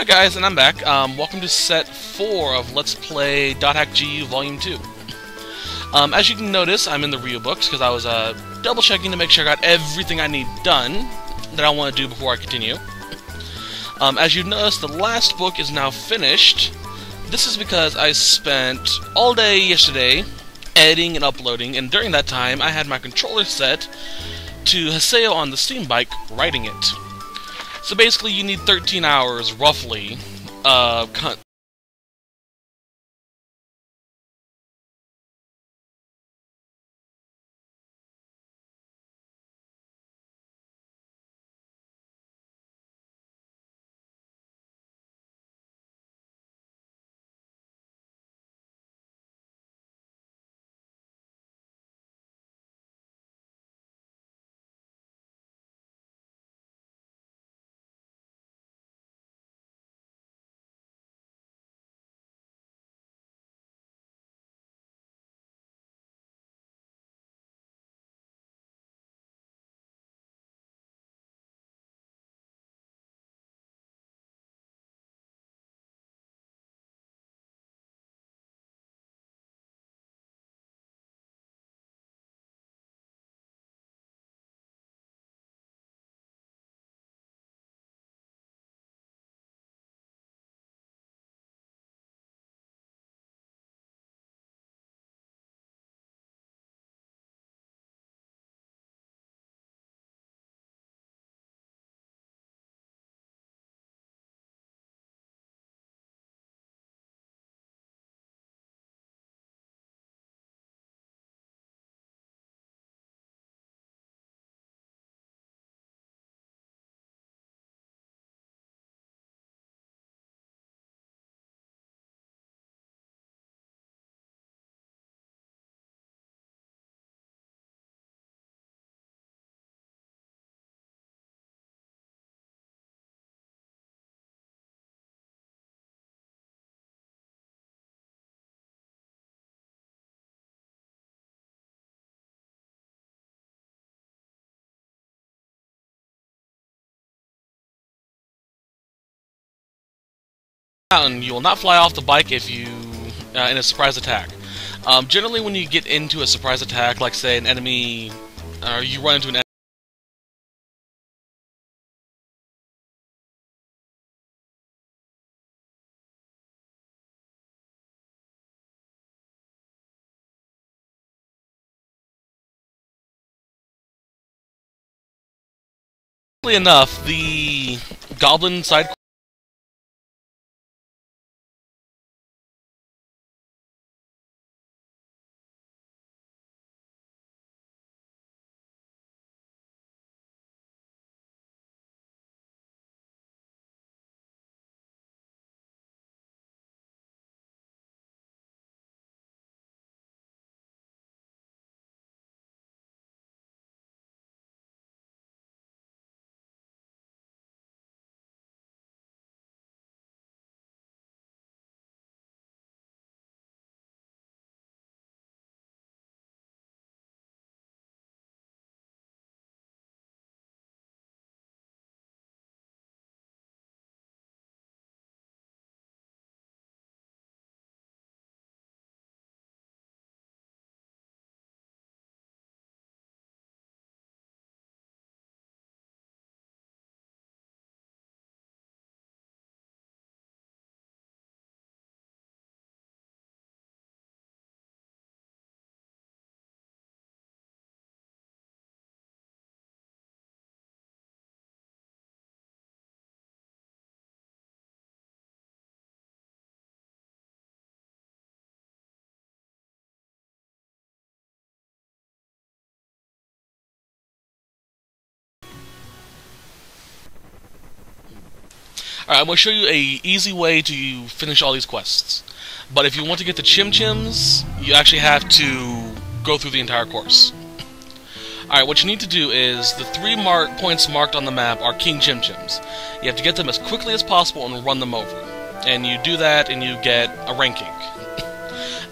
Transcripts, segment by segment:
Hi guys, and I'm back. Welcome to set 4 of Let's Play .hack.gu Volume 2. As you can notice, I'm in the Rio books because I was double checking to make sure I got everything I need done that I want to do before I continue. As you notice, the last book is now finished. This is because I spent all day yesterday editing and uploading, and during that time I had my controller set to Haseo on the Steam bike, riding it. So basically you need 13 hours, roughly, and you will not fly off the bike if you in a surprise attack. Generally, when you get into a surprise attack, like say an enemy, or you run into an enemy, enough, the goblin side Alright, I'm going to show you a easy way to finish all these quests. But if you want to get the Chim Chims, you actually have to go through the entire course. Alright, what you need to do is, the 3 points marked on the map are King Chim Chims. You have to get them as quickly as possible and run them over. And you do that and you get a ranking.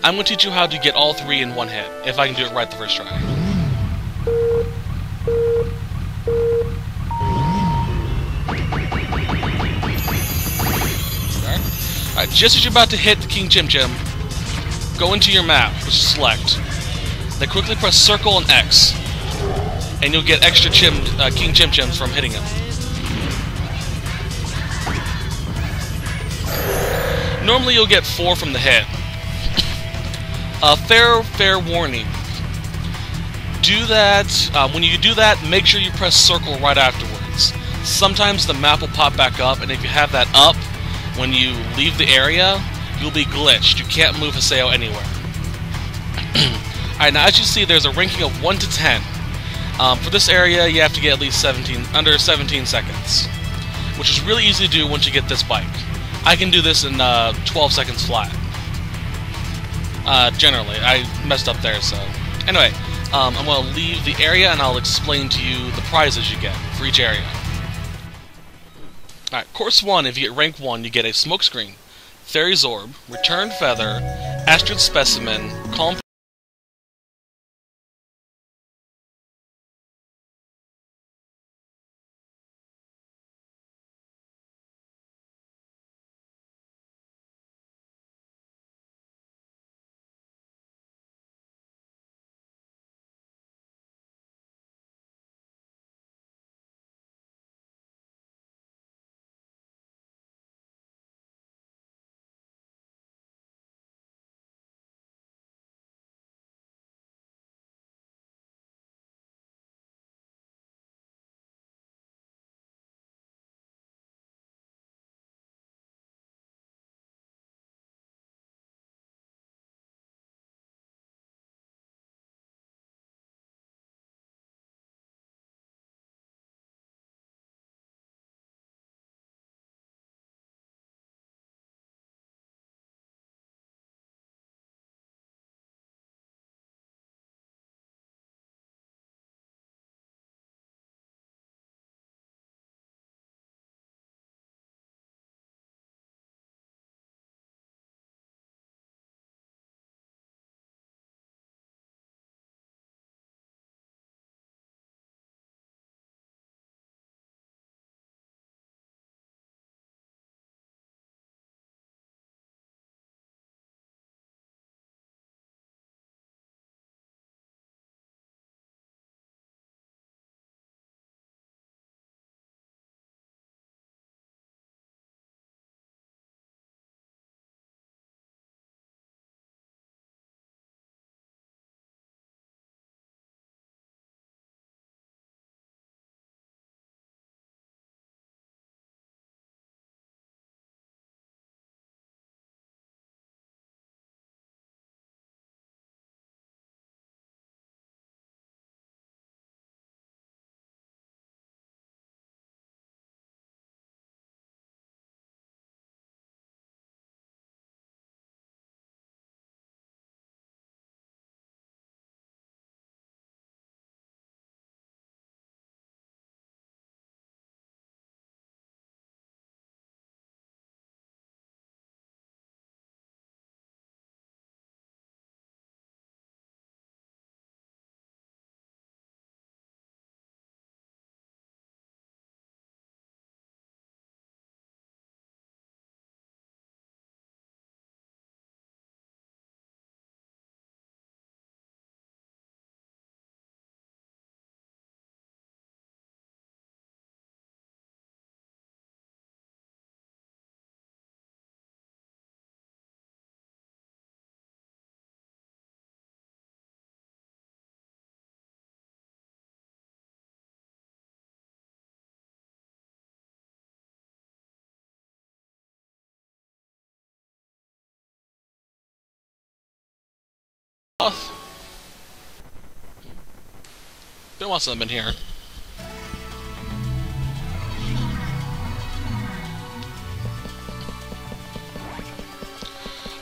I'm going to teach you how to get all 3 in one hit, if I can do it right the first try. Alright, just as you're about to hit the King Chim Chim, go into your map, which is select. Then quickly press circle and X, and you'll get extra King Chim Chims from hitting him. Normally you'll get 4 from the hit. Fair warning. Do that, when you do that, make sure you press circle right afterwards. Sometimes the map will pop back up, and if you have that up when you leave the area, you'll be glitched. You can't move Haseo anywhere. Alright, now as you see, there's a ranking of 1 to 10. For this area, you have to get at least under 17 seconds, which is really easy to do once you get this bike. I can do this in 12 seconds flat. Generally. I messed up there, so... Anyway, I'm going to leave the area, and I'll explain to you the prizes you get for each area. Alright, Course 1, if you get rank 1, you get a Smokescreen, Fairy Zorb, Returned Feather, Astrid Specimen, Calm... Been a while since I've been here.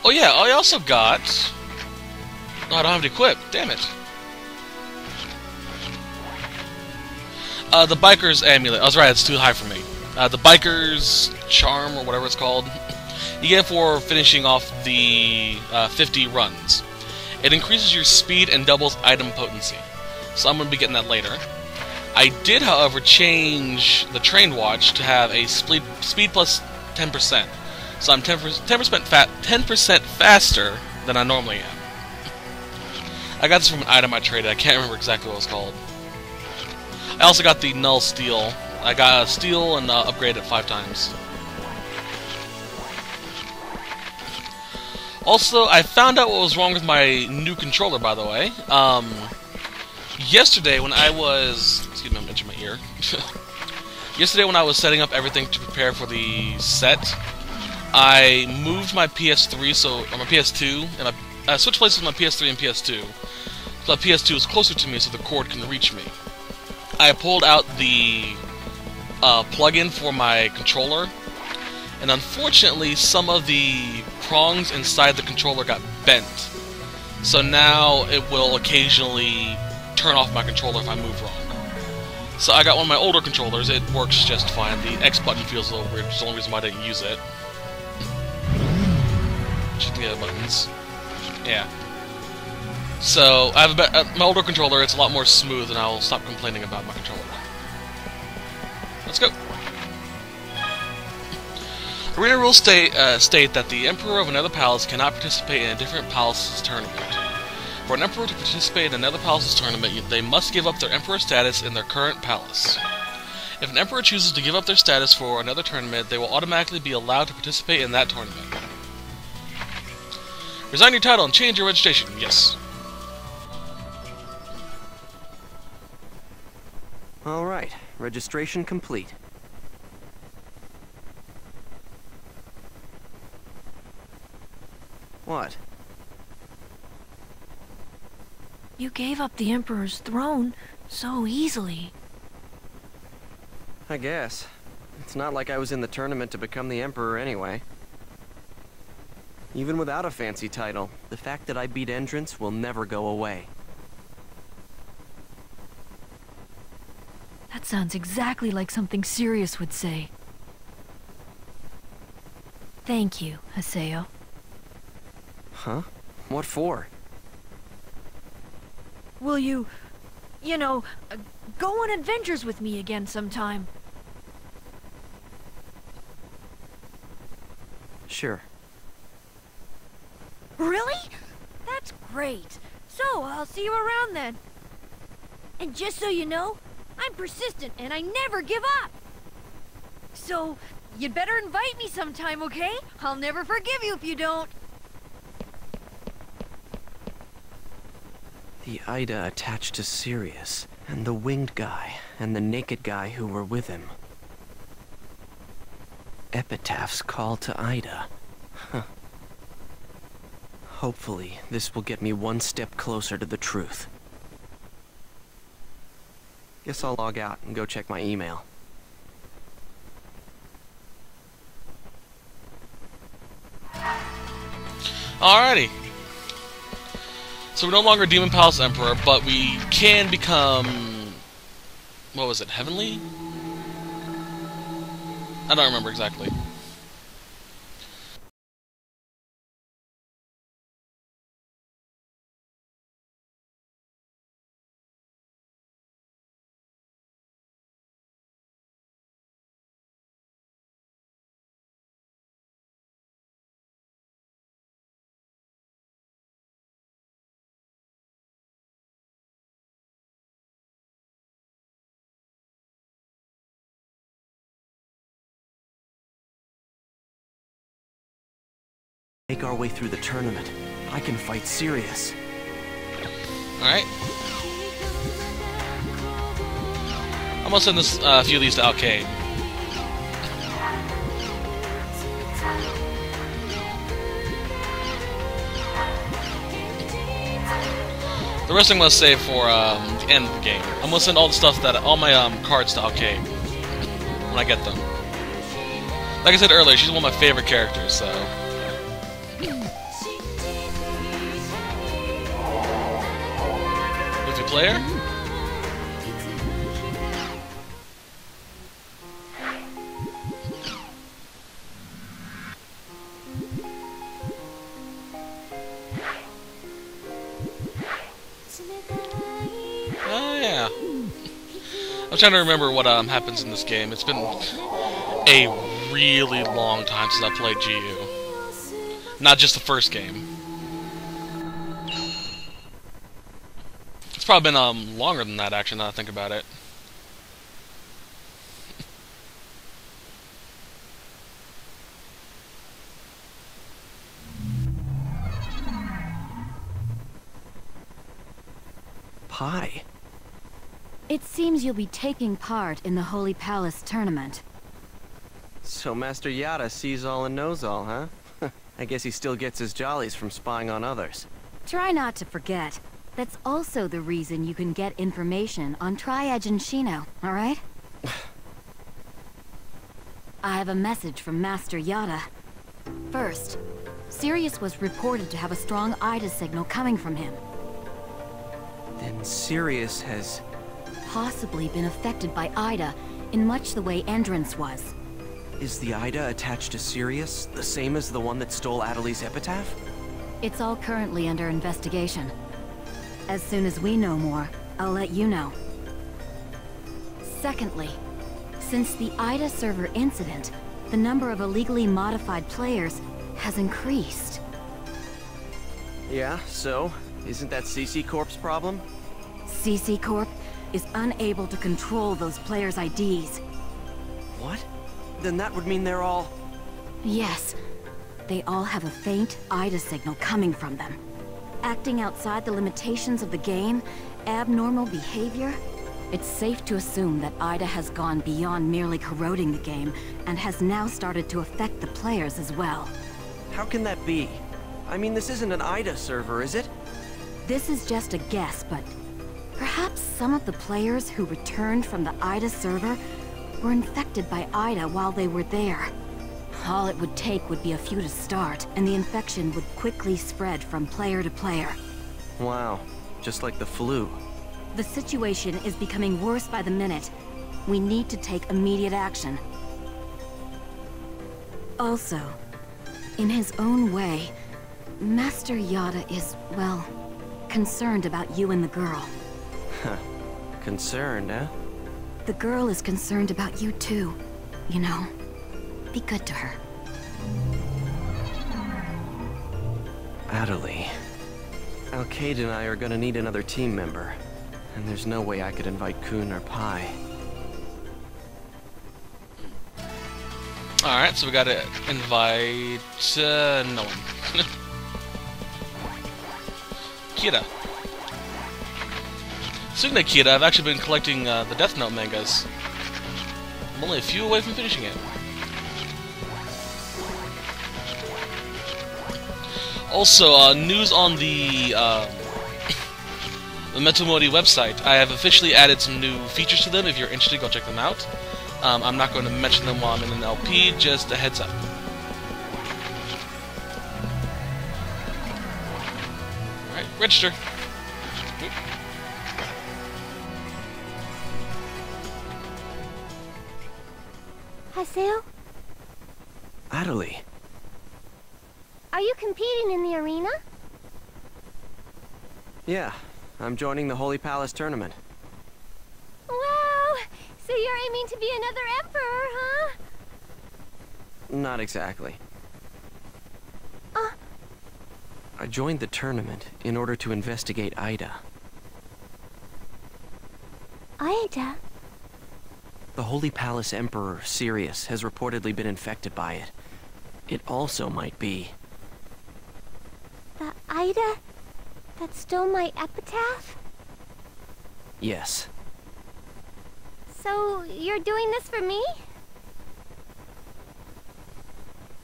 Oh yeah, I also got... Oh, I don't have it equipped. Damn it. The Biker's Amulet. I was right, it's too high for me. The Biker's Charm, or whatever it's called. You get it for finishing off the 50 runs. It increases your speed and doubles item potency. So I'm going to be getting that later. I did, however, change the Trained Watch to have a speed plus 10%. So I'm 10% faster than I normally am. I got this from an item I traded. I can't remember exactly what it was called. I also got the Null Steel. I got a Steel and upgraded it 5 times. Also, I found out what was wrong with my new controller, by the way. Yesterday when I was... Excuse me, I'm itching my ear. Yesterday when I was setting up everything to prepare for the set, I moved my PS3, or my PS2, and I switched places with my PS3 and PS2. So my PS2 is closer to me so the cord can reach me. I pulled out the plug-in for my controller, and unfortunately some of the prongs inside the controller got bent. So now it will occasionally turn off my controller if I move wrong. So I got one of my older controllers. It works just fine. The X button feels a little weird, which is the only reason why I didn't use it. Just the other buttons. Yeah. So I have my older controller. It's a lot more smooth, and I'll stop complaining about my controller. Let's go. Arena rules state that the Emperor of another palace cannot participate in a different palace's tournament. For an Emperor to participate in another palace's tournament, they must give up their Emperor status in their current palace. If an Emperor chooses to give up their status for another tournament, they will automatically be allowed to participate in that tournament. Resign your title and change your registration. Yes. Alright, registration complete. What? You gave up the Emperor's throne so easily. I guess. It's not like I was in the tournament to become the Emperor anyway. Even without a fancy title, the fact that I beat Entrance will never go away. That sounds exactly like something Sirius would say. Thank you, Haseo. Huh? What for? Will you, go on adventures with me again sometime? Sure. Really? That's great. So, I'll see you around then. And just so you know, I'm persistent and I never give up. So, you'd better invite me sometime, okay? I'll never forgive you if you don't. The Ida attached to Sirius, and the winged guy, and the naked guy who were with him. Epitaph's call to Ida. Huh. Hopefully, this will get me one step closer to the truth. Guess I'll log out and go check my email. Alrighty. So we're no longer Demon Palace Emperor, but we can become... What was it? Heavenly? I don't remember exactly. Make our way through the tournament. I can fight Sirius. Alright. I'm gonna send this, a few of these to Alcade. The rest I'm gonna save for the end of the game. I'm gonna send all my cards to Alcade when I get them. Like I said earlier, she's one of my favorite characters, so. Multiplayer? Oh yeah. I'm trying to remember what happens in this game. It's been a really long time since I played GU. Not just the first game. It's probably been longer than that, actually, now that I think about it. Pi. It seems you'll be taking part in the Holy Palace tournament. So Master Yada sees all and knows all, huh? I guess he still gets his jollies from spying on others. Try not to forget. That's also the reason you can get information on Triage and Shino, alright? I have a message from Master Yada. First, Sirius was reported to have a strong IDA signal coming from him. Then Sirius has... Possibly been affected by IDA in much the way Endurance was. Is the IDA attached to Sirius, the same as the one that stole Adeli's epitaph? It's all currently under investigation. As soon as we know more, I'll let you know. Secondly, since the IDA server incident, the number of illegally modified players has increased. Yeah, so? Isn't that CC Corp's problem? CC Corp is unable to control those players' IDs. What? Then that would mean they're all... Yes. They all have a faint IDA signal coming from them. Acting outside the limitations of the game, abnormal behavior. It's safe to assume that IDA has gone beyond merely corroding the game, and has now started to affect the players as well. How can that be? I mean, this isn't an IDA server, is it? This is just a guess, but perhaps some of the players who returned from the IDA server were infected by IDA while they were there. All it would take would be a few to start, and the infection would quickly spread from player to player. Wow, just like the flu. The situation is becoming worse by the minute. We need to take immediate action. Also, in his own way, Master Yada is, well, concerned about you and the girl. Huh. Concerned, huh? The girl is concerned about you too, you know. Be good to her. Adeli. Alcade and I are gonna need another team member. And there's no way I could invite Kun or Pi. Alright, so we gotta invite... no one. Kira. Speaking of Kira, I've actually been collecting the Death Note mangas. I'm only a few away from finishing it. Also, news on the Metal Modi website. I have officially added some new features to them. If you're interested, go check them out. I'm not going to mention them while I'm in an LP, just a heads up. Alright, register. Haseo, Adeli. are you competing in the arena? Yeah, I'm joining the Holy Palace tournament. Wow! So you're aiming to be another emperor, huh? Not exactly. I joined the tournament in order to investigate Ida. Aida? The Holy Palace Emperor, Sirius, has reportedly been infected by it. It also might be... The Aida that stole my epitaph? Yes. So you're doing this for me?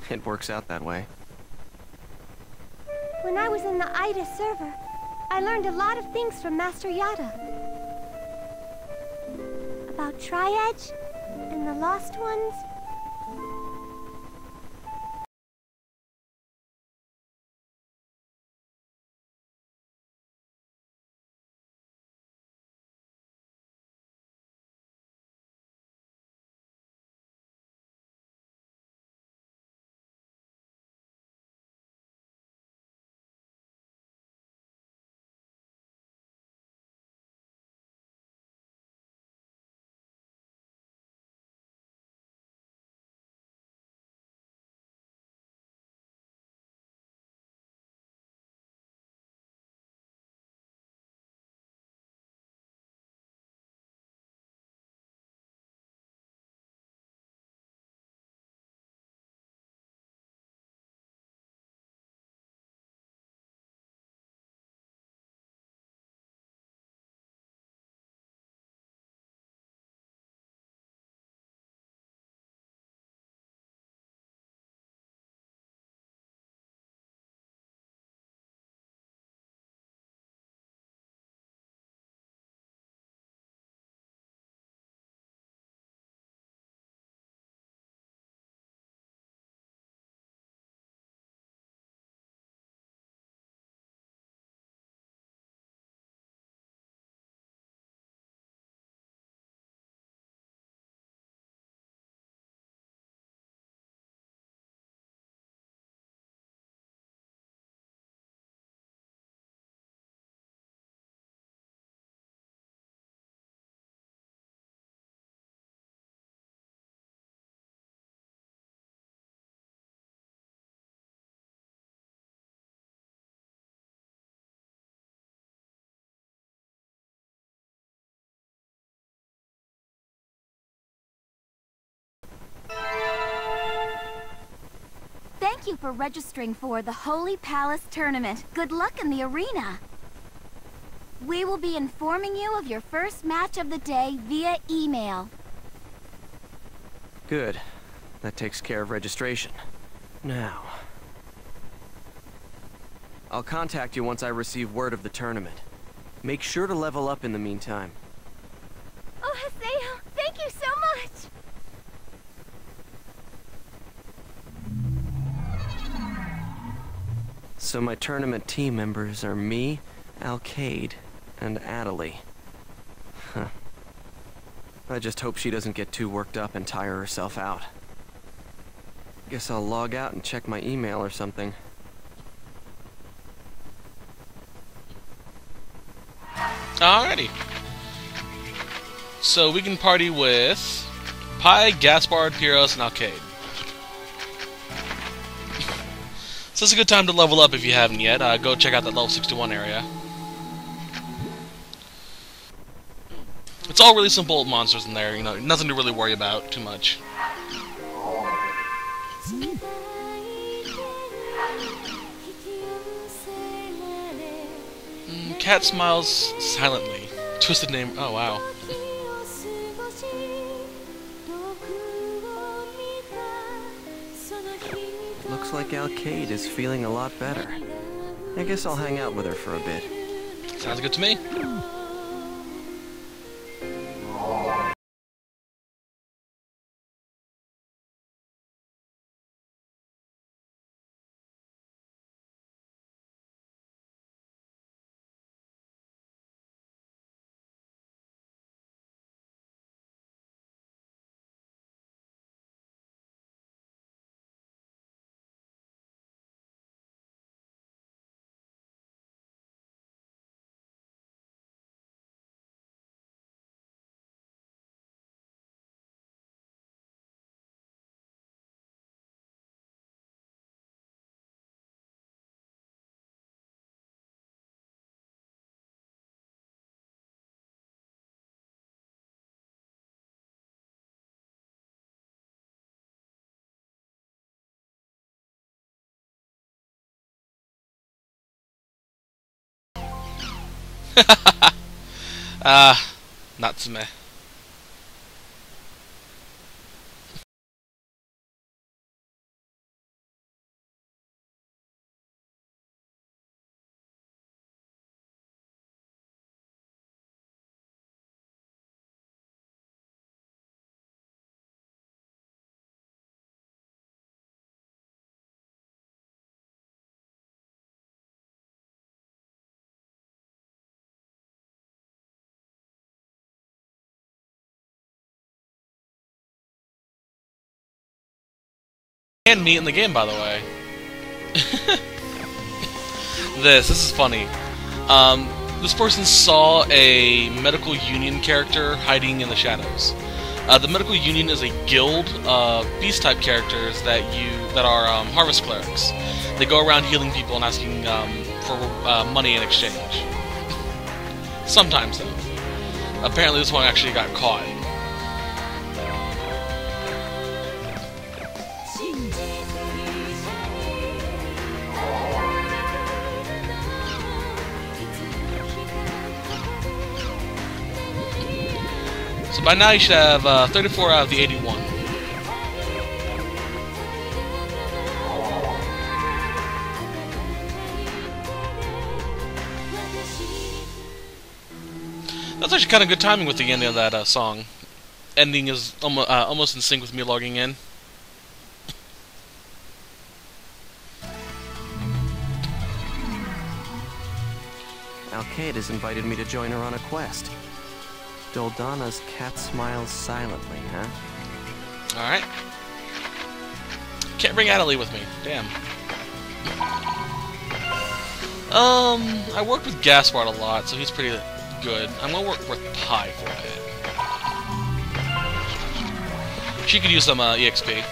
It works out that way. When I was in the Aida server, I learned a lot of things from Master Yada. About Triage and the Lost Ones. Thank you for registering for the Holy Palace Tournament. Good luck in the arena. We will be informing you of your first match of the day via email. Good. That takes care of registration. Now... I'll contact you once I receive word of the tournament. Make sure to level up in the meantime. Oh, Haseo, thank you so much! So my tournament team members are me, Alcade, and Adelie. Huh. I just hope she doesn't get too worked up and tire herself out. Guess I'll log out and check my email or something. Alrighty. So we can party with Pi, Gaspard, Pyros, and Alcade. So it's a good time to level up if you haven't yet. Go check out that level 61 area. It's all really simple monsters in there, you know, nothing to really worry about too much. Cat smiles silently. Twisted name. Oh, wow. Looks like Alcade is feeling a lot better. I guess I'll hang out with her for a bit. Sounds good to me. Natsume. And meet in the game, by the way. This is funny. This person saw a Medical Union character hiding in the shadows. The Medical Union is a guild of beast-type characters that are harvest clerics. They go around healing people and asking for money in exchange. Sometimes, though. Apparently, this one actually got caught. So by now you should have 34 out of the 81. That's actually kind of good timing with the ending of that song. Ending is almost in sync with me logging in. Alcade has invited me to join her on a quest. Doldana's cat smiles silently, huh? Alright. Can't bring Adelie with me. Damn. I worked with Gaspard a lot, so he's pretty good. I'm gonna work with Pi for a bit. She could use some EXP.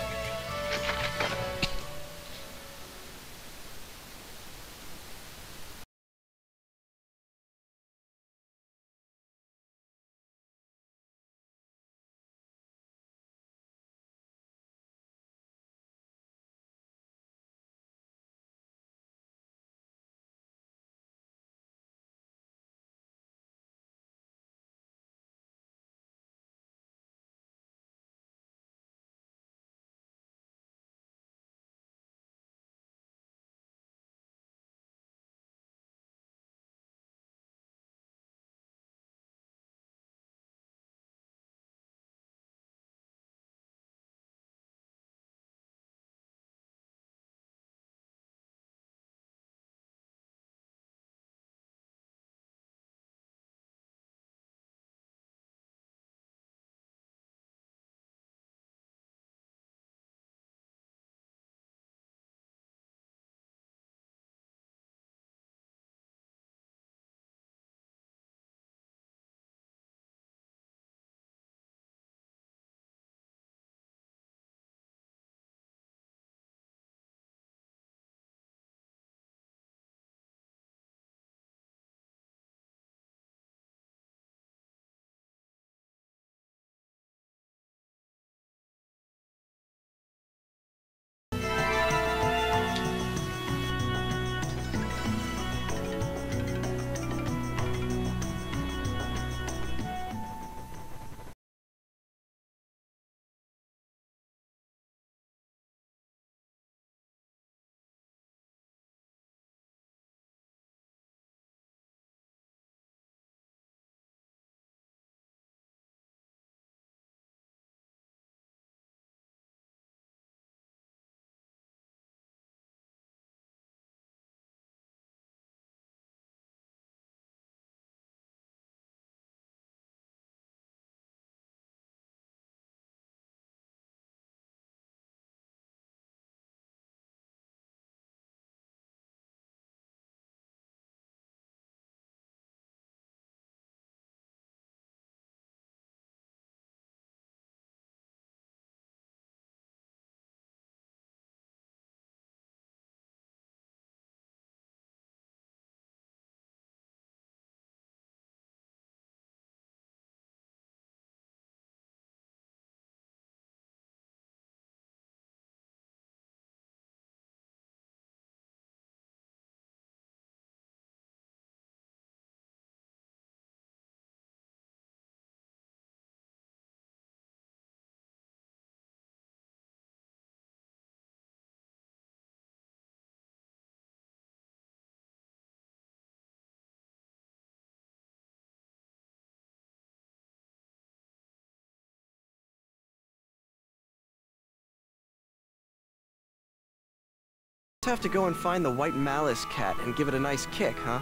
have to go and find the white malice cat and give it a nice kick, huh?